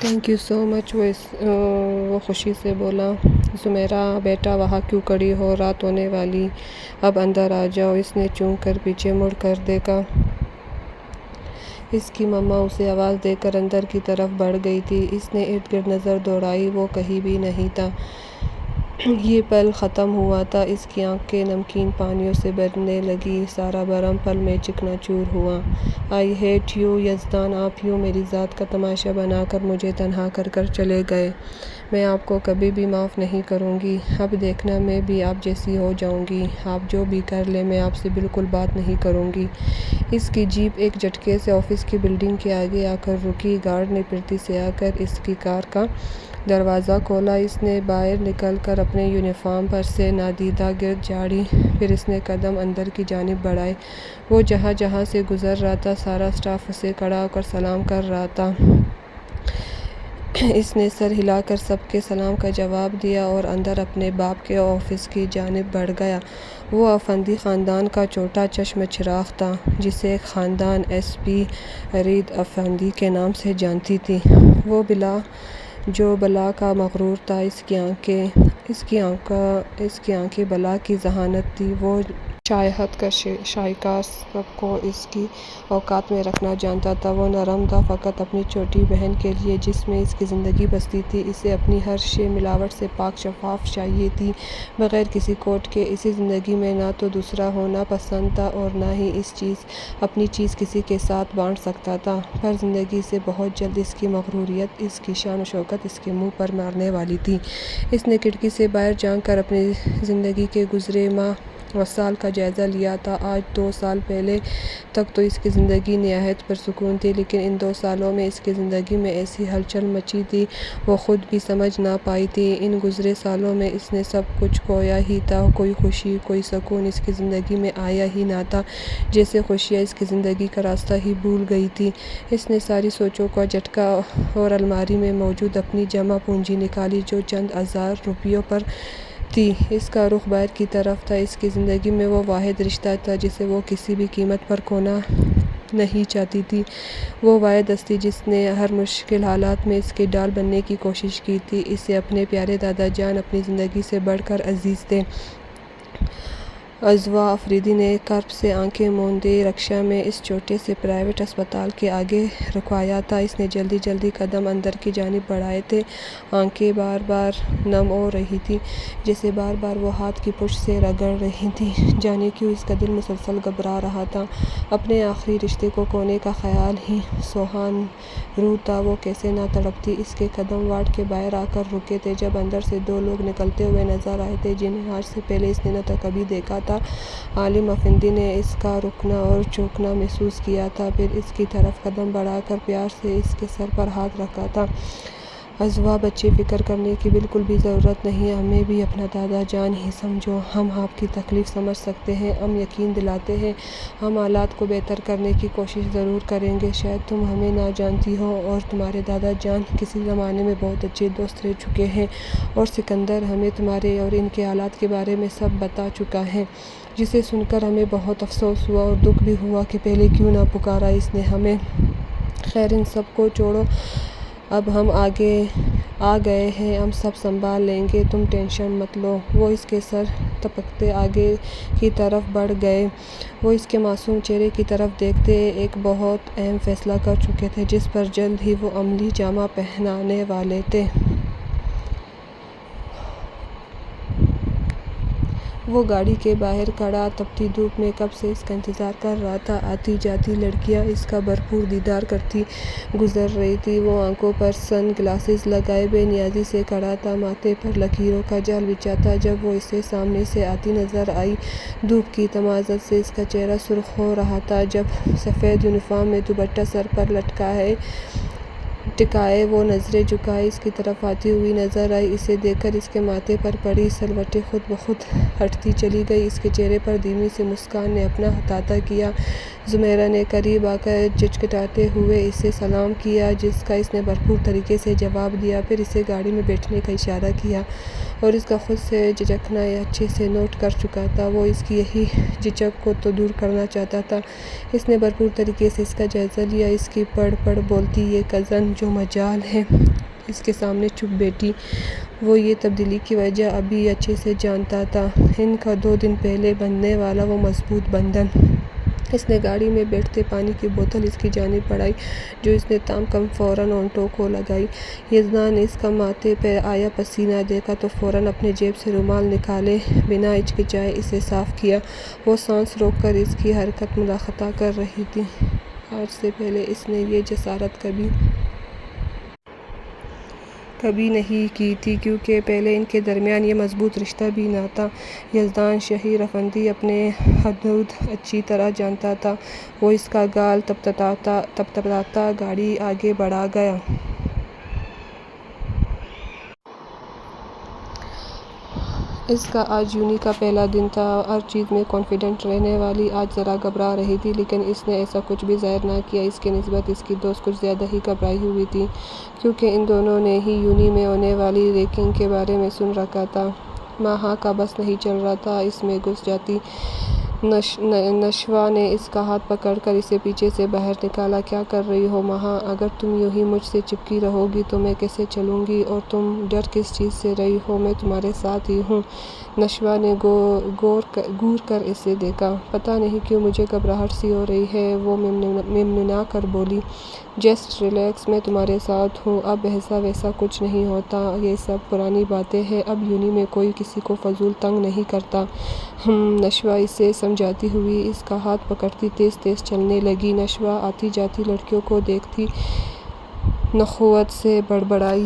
Thank you so مچ۔ وہ خوشی سے بولا، زمیرہ بیٹا وہاں کیوں کھڑی ہو، رات ہونے والی، اب اندر آ جاؤ۔ اس نے چونک کر پیچھے مڑ کر دیکھا۔ اس کی مما اسے آواز دے کر اندر کی طرف بڑھ گئی تھی۔ اس نے ارد گرد نظر دوڑائی، وہ کہیں بھی نہیں تھا۔ یہ پل ختم ہوا تھا۔ اس کی آنکھیں نمکین پانیوں سے بھرنے لگیں، سارا بھرم پل میں چکنا چور ہوا۔ آئی ہیٹ یو یزدان، آپ یوں میری ذات کا تماشا بنا کر مجھے تنہا کر چلے گئے۔ میں آپ کو کبھی بھی معاف نہیں کروں گی۔ اب دیکھنا میں بھی آپ جیسی ہو جاؤں گی۔ آپ جو بھی کر لیں میں آپ سے بالکل بات نہیں کروں گی۔ اس کی جیپ ایک جھٹکے سے آفس کی بلڈنگ کے آگے آ کر رکی۔ گارڈ نے پھرتی سے آ کر اس کی کار کا دروازہ کھولا۔ اس نے باہر نکل کر اپنے یونیفارم پر سے نادیدہ گرد جھاڑی، پھر اس نے قدم اندر کی جانب بڑھائے۔ وہ جہاں جہاں سے گزر رہا تھا سارا اسٹاف اسے کھڑا ہو کر سلام کر رہا تھا۔ اس نے سر ہلا کر سب کے سلام کا جواب دیا اور اندر اپنے باپ کے آفس کی جانب بڑھ گیا۔ وہ افندی خاندان کا چھوٹا چشم چراغ تھا، جسے خاندان ایس پی ارید افندی کے نام سے جانتی تھی۔ وہ جو بلا کا مغرور تھا، اس کی آنکھیں بلا کی ذہانت تھی۔ وہ شائخت کا شائقہ سب کو اس کی اوقات میں رکھنا جانتا تھا۔ وہ نرم تھا فقط اپنی چھوٹی بہن کے لیے جس میں اس کی زندگی بستی تھی۔ اسے اپنی ہر شے ملاوٹ سے پاک شفاف چاہیے تھی، بغیر کسی کھوٹ کے۔ اسے زندگی میں نہ تو دوسرا ہونا پسند تھا اور نہ ہی اپنی چیز کسی کے ساتھ بانٹ سکتا تھا، پر زندگی سے بہت جلد اس کی مغروریت، اس کی شان و شوکت اس کے منہ پر مارنے والی تھی۔ اس نے کھڑکی سے باہر جھانک کر اپنی زندگی کے گزرے ماہ و سال کا جائزہ لیا تھا۔ آج 2 سال پہلے تک تو اس کی زندگی نہایت پرسکون تھی، لیکن ان 2 سالوں میں اس کی زندگی میں ایسی ہلچل مچی تھی وہ خود بھی سمجھ نہ پائی تھی۔ ان گزرے سالوں میں اس نے سب کچھ کھویا ہی تھا، کوئی خوشی، کوئی سکون اس کی زندگی میں آیا ہی نہ تھا، جیسے خوشیاں اس کی زندگی کا راستہ ہی بھول گئی تھیں۔ اس نے ساری سوچوں کا جھٹکا اور الماری میں موجود اپنی جمع پونجی نکالی جو چند ہزار روپیوں پر تھی۔ اس کا رخ باہر کی طرف تھا۔ اس کی زندگی میں وہ واحد رشتہ تھا جسے وہ کسی بھی قیمت پر کھونا نہیں چاہتی تھی، وہ واحد ہستی جس نے ہر مشکل حالات میں اس کی ڈھال بننے کی کوشش کی تھی۔ اسے اپنے پیارے دادا جان اپنی زندگی سے بڑھ کر عزیز تھے۔ عزوہ آفریدی نے کرب سے آنکھیں موندے رکشا میں اس چھوٹے سے پرائیویٹ اسپتال کے آگے رکوایا تھا۔ اس نے جلدی قدم اندر کی جانب بڑھائے تھے، آنکھیں بار بار نم ہو رہی تھیں، جیسے بار بار وہ ہاتھ کی پشت سے رگڑ رہی تھیں۔ جانے کیوں اس کا دل مسلسل گھبرا رہا تھا۔ اپنے آخری رشتے کو کھونے کا خیال ہی سوہان روح تھا، وہ کیسے نہ تڑپتی۔ اس کے قدم وارڈ کے باہر آ کر رکے تھے جب اندر سے 2 لوگ نکلتے ہوئے نظر آئے تھے جنہیں آج سے پہلے اس نے نہ تو کبھی دیکھا تھا۔ عالم افندی نے اس کا رکنا اور چونکنا محسوس کیا تھا، پھر اس کی طرف قدم بڑھا کر پیار سے اس کے سر پر ہاتھ رکھا تھا۔ عزوہ بچے، فکر کرنے کی بالکل بھی ضرورت نہیں، ہمیں بھی اپنا دادا جان ہی سمجھو، ہم آپ کی تکلیف سمجھ سکتے ہیں، ہم یقین دلاتے ہیں، ہم حالات کو بہتر کرنے کی کوشش ضرور کریں گے۔ شاید تم ہمیں نہ جانتی ہو اور تمہارے دادا جان کسی زمانے میں بہت اچھے دوست رہ چکے ہیں، اور سکندر ہمیں تمہارے اور ان کے حالات کے بارے میں سب بتا چکا ہے، جسے سن کر ہمیں بہت افسوس ہوا اور دکھ بھی ہوا کہ پہلے کیوں نہ پکارا اس نے ہمیں۔ خیر ان سب کو چھوڑو، اب ہم آ گئے ہیں، ہم سب سنبھال لیں گے، تم ٹینشن مت لو۔ وہ اس کے سر ٹپکتے آگے کی طرف بڑھ گئے۔ وہ اس کے معصوم چہرے کی طرف دیکھتے ایک بہت اہم فیصلہ کر چکے تھے جس پر جلد ہی وہ عملی جامہ پہنانے والے تھے۔ وہ گاڑی کے باہر کھڑا تپتی دھوپ میں کب سے اس کا انتظار کر رہا تھا۔ آتی جاتی لڑکیاں اس کا بھرپور دیدار کرتی گزر رہی تھیں۔ وہ آنکھوں پر سن گلاسز لگائے بے نیازی سے کھڑا تھا، ماتھے پر لکیروں کا جال بچھا تھا۔ جب وہ اسے سامنے سے آتی نظر آئی، دھوپ کی تمازت سے اس کا چہرہ سرخ ہو رہا تھا۔ جب سفید یونیفارم میں دوپٹہ سر پر ٹکائے وہ نظریں جھکائے اس کی طرف آتی ہوئی نظر آئی۔ اسے دیکھ کر اس کے ماتھے پر پڑی سلوٹیں خود بخود ہٹتی چلی گئیں۔ اس کے چہرے پر دھیمی سی مسکان نے اپنا احاطہ کیا۔ زمیرہ نے قریب آ کر جھٹکتے ہوئے اسے سلام کیا، جس کا اس نے بھرپور طریقے سے جواب دیا، پھر اسے گاڑی میں بیٹھنے کا اشارہ کیا، اور اس کا خود سے جھجکنا یہ اچھے سے نوٹ کر چکا تھا۔ وہ اس کی یہی جھجک کو تو دور کرنا چاہتا تھا۔ اس نے بھرپور طریقے سے اس کا جائزہ لیا۔ اس کی پڑھ بولتی یہ کزن جو مجال ہے۔ اس کے سامنے چپ بیٹھی۔ وہ یہ تبدیلی کی وجہ ابھی اچھے سے جانتا تھا، ان کا 2 دن پہلے بندھنے والا وہ مضبوط بندھن۔ اس نے گاڑی میں بیٹھتے پانی کی بوتل اس کی جانب بڑھائی جو اس نے تام کم فوراً ہونٹوں کو لگائی۔ یزدان نے اس کا ماتھے پر آیا پسینہ دیکھا تو فوراً اپنے جیب سے رومال نکالے بنا ہچکچائے اسے صاف کیا۔ وہ سانس روک کر اس کی حرکت ملاحظہ کر رہی تھی۔ آج سے پہلے اس نے یہ جسارت کبھی نہیں کی تھی، کیونکہ پہلے ان کے درمیان یہ مضبوط رشتہ بھی نہ تھا۔ یزدان شہیر افندی اپنے حدود اچھی طرح جانتا تھا۔ وہ اس کا گال تپتپاتا گاڑی آگے بڑھا گیا۔ اس کا آج یونی کا پہلا دن تھا۔ ہر چیز میں کانفیڈنٹ رہنے والی آج ذرا گھبرا رہی تھی، لیکن اس نے ایسا کچھ بھی ظاہر نہ کیا۔ اس کی نسبت اس کی دوست کچھ زیادہ ہی گھبرائی ہوئی تھی، کیونکہ ان دونوں نے ہی یونی میں ہونے والی ریگنگ کے بارے میں سن رکھا تھا۔ مہا کا بس نہیں چل رہا تھا اس میں گھس جاتی۔ نشوا نے اس کا ہاتھ پکڑ کر اسے پیچھے سے باہر نکالا۔ کیا کر رہی ہو مہا؟ اگر تم یوں ہی مجھ سے چپکی رہو گی تو میں کیسے چلوں گی؟ اور تم ڈر کس چیز سے رہی ہو؟ میں تمہارے ساتھ ہی ہوں۔ نشوا نے گور کر اسے دیکھا۔ پتہ نہیں کیوں مجھے گھبراہٹ سی ہو رہی ہے، وہ ممنوع کر بولی۔ جسٹ ریلیکس، میں تمہارے ساتھ ہوں، اب ایسا ویسا کچھ نہیں ہوتا، یہ سب پرانی باتیں ہیں، اب یونی میں کوئی کسی کو فضول تنگ نہیں کرتا۔ نشوا اسے سمجھاتی ہوئی اس کا ہاتھ پکڑتی تیز تیز چلنے لگی۔ نشوا آتی جاتی لڑکیوں کو دیکھتی نخوت سے بڑبڑائی۔